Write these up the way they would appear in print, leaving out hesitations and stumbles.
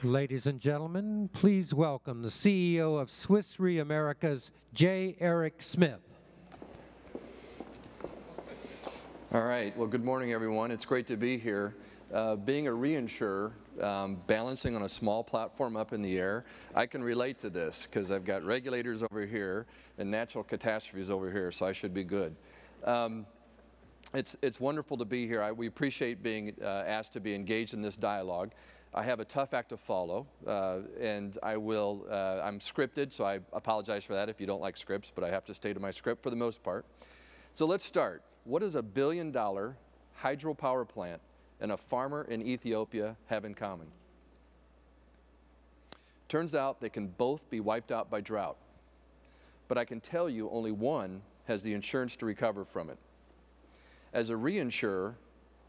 Ladies and gentlemen, please welcome the CEO of Swiss Re Americas, J. Eric Smith. All right, well, good morning, everyone. It's great to be here. Being a reinsurer, balancing on a small platform up in the air, I can relate to this because I've got regulators over here and natural catastrophes over here, so I should be good. It's wonderful to be here. We appreciate being asked to be engaged in this dialogue. I have a tough act to follow, and I'm scripted, so I apologize for that if you don't like scripts, but I have to stay to my script for the most part. So let's start. What does $1 billion hydropower plant and a farmer in Ethiopia have in common? Turns out they can both be wiped out by drought, but I can tell you only one has the insurance to recover from it. As a reinsurer,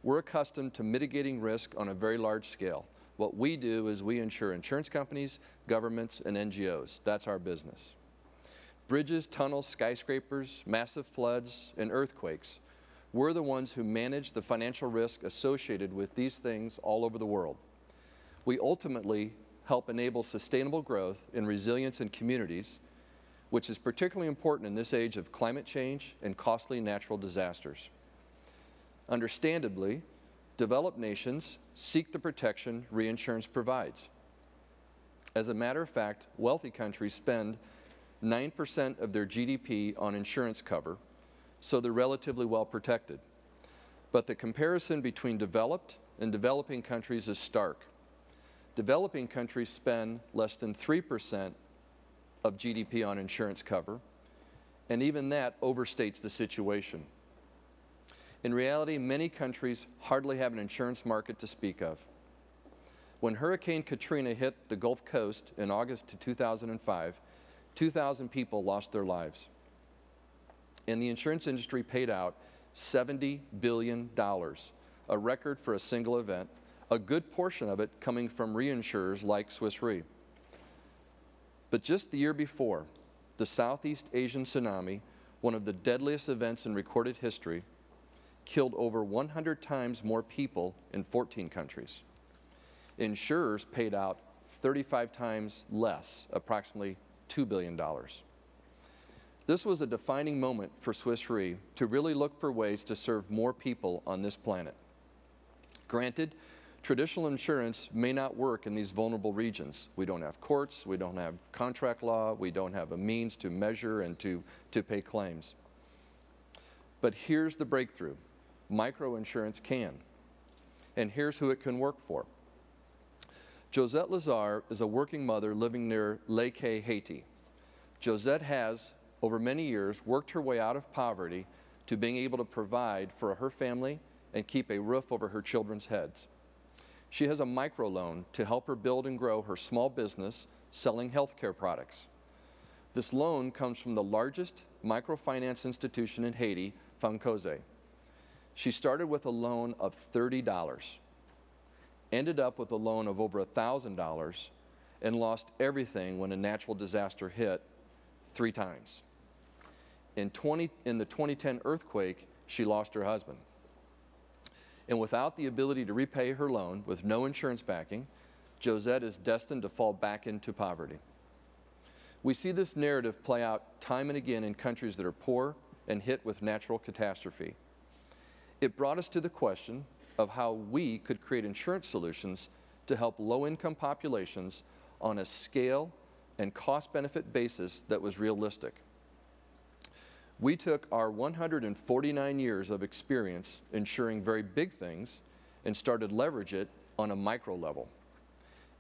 we're accustomed to mitigating risk on a very large scale. What we do is we insure insurance companies, governments, and NGOs. That's our business. Bridges, tunnels, skyscrapers, massive floods, and earthquakes. We're the ones who manage the financial risk associated with these things all over the world. We ultimately help enable sustainable growth and resilience in communities, which is particularly important in this age of climate change and costly natural disasters. Understandably, developed nations seek the protection reinsurance provides. As a matter of fact, wealthy countries spend 9% of their GDP on insurance cover, so they're relatively well protected. But the comparison between developed and developing countries is stark. Developing countries spend less than 3% of GDP on insurance cover, and even that overstates the situation. In reality, many countries hardly have an insurance market to speak of. When Hurricane Katrina hit the Gulf Coast in August of 2005, 2,000 people lost their lives. And the insurance industry paid out $70 billion, a record for a single event, a good portion of it coming from reinsurers like Swiss Re. But just the year before, the Southeast Asian tsunami, one of the deadliest events in recorded history, killed over 100 times more people in 14 countries. Insurers paid out 35 times less, approximately $2 billion. This was a defining moment for Swiss Re to really look for ways to serve more people on this planet. Granted, traditional insurance may not work in these vulnerable regions. We don't have courts, we don't have contract law, we don't have a means to measure and to pay claims. But here's the breakthrough. Microinsurance can. And here's who it can work for. Josette Lazare is a working mother living near Lake, Haiti. Josette has, over many years, worked her way out of poverty to being able to provide for her family and keep a roof over her children's heads. She has a microloan to help her build and grow her small business selling healthcare products. This loan comes from the largest microfinance institution in Haiti, Foncoze. She started with a loan of $30, ended up with a loan of over $1,000, and lost everything when a natural disaster hit 3 times. In the 2010 earthquake, she lost her husband. And without the ability to repay her loan, with no insurance backing, Josette is destined to fall back into poverty. We see this narrative play out time and again in countries that are poor and hit with natural catastrophe. It brought us to the question of how we could create insurance solutions to help low-income populations on a scale and cost-benefit basis that was realistic. We took our 149 years of experience insuring very big things and started leverage it on a micro level.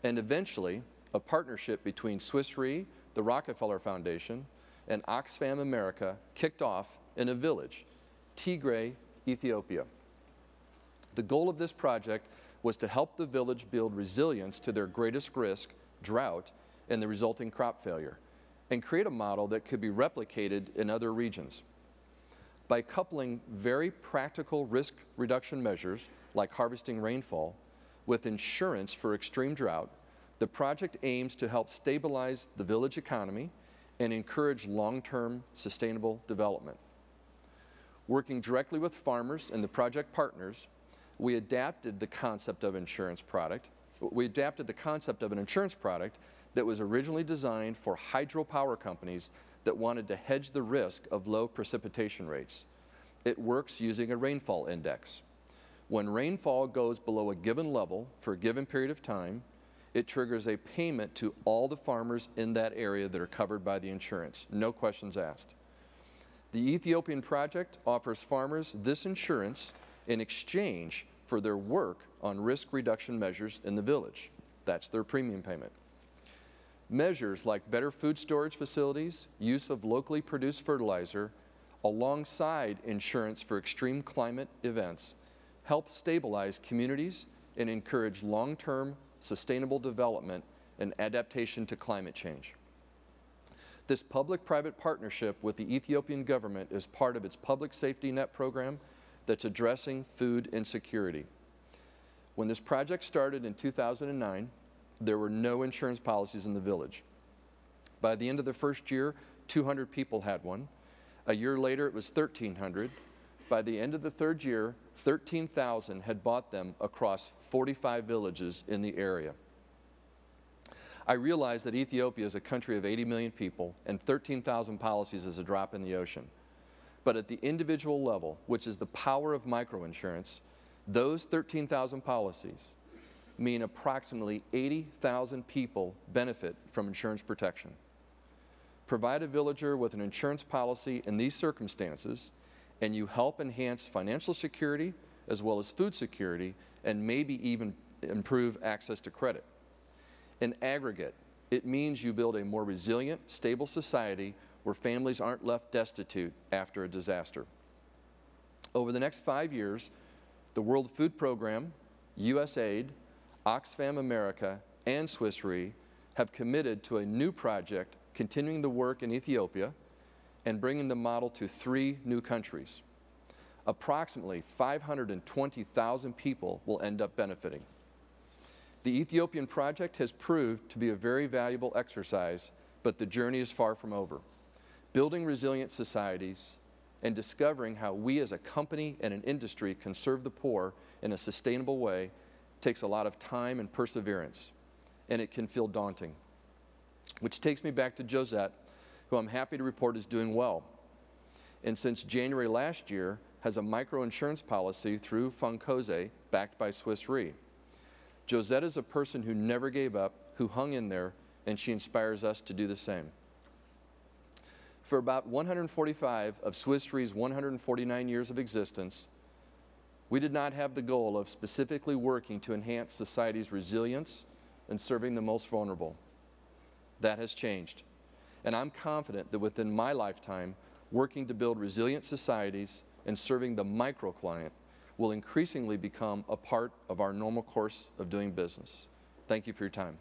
And eventually, a partnership between Swiss Re, the Rockefeller Foundation, and Oxfam America kicked off in a village, Tigray, Ethiopia. The goal of this project was to help the village build resilience to their greatest risk, drought, and the resulting crop failure, and create a model that could be replicated in other regions. By coupling very practical risk reduction measures like harvesting rainfall with insurance for extreme drought, the project aims to help stabilize the village economy and encourage long-term sustainable development. Working directly with farmers and the project partners, we adapted the concept of insurance product We adapted the concept of an insurance product that was originally designed for hydropower companies that wanted to hedge the risk of low precipitation rates. It works using a rainfall index. When rainfall goes below a given level for a given period of time, it triggers a payment to all the farmers in that area that are covered by the insurance. No questions asked. The Ethiopian project offers farmers this insurance in exchange for their work on risk reduction measures in the village. That's their premium payment. Measures like better food storage facilities, use of locally produced fertilizer, alongside insurance for extreme climate events, help stabilize communities and encourage long-term sustainable development and adaptation to climate change. This public-private partnership with the Ethiopian government is part of its public safety net program that's addressing food insecurity. When this project started in 2009, there were no insurance policies in the village. By the end of the first year, 200 people had one. A year later, it was 1,300. By the end of the third year, 13,000 had bought them across 45 villages in the area. I realize that Ethiopia is a country of 80 million people, and 13,000 policies is a drop in the ocean. But at the individual level, which is the power of microinsurance, those 13,000 policies mean approximately 80,000 people benefit from insurance protection. Provide a villager with an insurance policy in these circumstances, and you help enhance financial security as well as food security, and maybe even improve access to credit. In aggregate, it means you build a more resilient, stable society where families aren't left destitute after a disaster. Over the next 5 years, the World Food Program, USAID, Oxfam America, and Swiss Re have committed to a new project continuing the work in Ethiopia and bringing the model to 3 new countries. Approximately 520,000 people will end up benefiting. The Ethiopian project has proved to be a very valuable exercise, but the journey is far from over. Building resilient societies and discovering how we as a company and an industry can serve the poor in a sustainable way takes a lot of time and perseverance, and it can feel daunting. Which takes me back to Josette, who I'm happy to report is doing well, and since January last year has a microinsurance policy through Funkoze backed by Swiss Re. Josette is a person who never gave up, who hung in there, and she inspires us to do the same. For about 145 of Swiss Re's 149 years of existence, we did not have the goal of specifically working to enhance society's resilience and serving the most vulnerable. That has changed, and I'm confident that within my lifetime, working to build resilient societies and serving the micro-client will increasingly become a part of our normal course of doing business. Thank you for your time.